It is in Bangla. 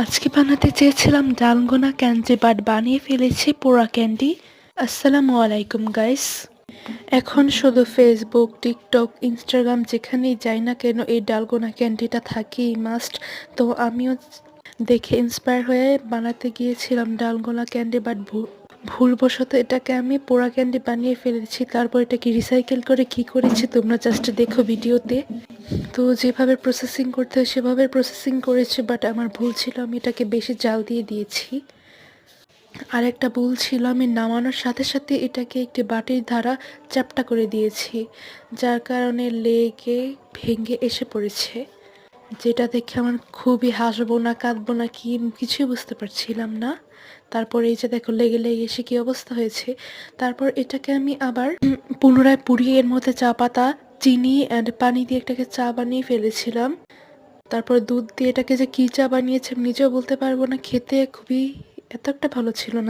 আজকে বানাতে চেয়েছিলাম ডালগোনা ক্যান্ডি বাট বানিয়ে ফেলেছি পোড়া ক্যান্ডি। আসসালামু আলাইকুম গাইস। এখন শুধু ফেসবুক, টিকটক, ইনস্টাগ্রাম যেখানেই যাই না কেন এই ডালগোনা ক্যান্ডিটা থাকেই মাস্ট। তো আমিও দেখে ইন্সপায়ার হয়ে বানাতে গিয়েছিলাম ডালগোনা ক্যান্ডি বাট ভুলবশত এটাকে আমি পোড়া ক্যান্ডি বানিয়ে ফেলেছি। তারপর এটাকে রিসাইকেল করে কি করেছি তোমরা জাস্ট দেখো ভিডিওতে। তো যেভাবে প্রসেসিং করতে হয় সেভাবে প্রসেসিং করেছি, বাট আমার ভুল ছিল আমি এটাকে বেশি জাল দিয়ে দিয়েছি। আর একটা ভুল ছিল আমি নামানোর সাথে সাথে এটাকে একটি বাটির ধারা চ্যাপ্টা করে দিয়েছি, যার কারণে লেগে ভেঙে এসে পড়েছে, যেটা দেখে আমার খুবই হাসবো না কাঁদবো না কি কিছুই বুঝতে পারছিলাম না। তারপর এই যে দেখো লেগে লেগে এসে কি অবস্থা হয়েছে। তারপর এটাকে আমি আবার পুনরায় পুড়িয়ে এর মধ্যে চা পাতা, চিনি অ্যান্ড পানি দিয়ে এটাকে চা বানিয়ে ফেলেছিলাম। তারপর দুধ দিয়ে এটাকে যে কি চা বানিয়েছে আমি নিজেও বলতে পারবো না, খেতে খুবই এত একটা ভালো ছিল না।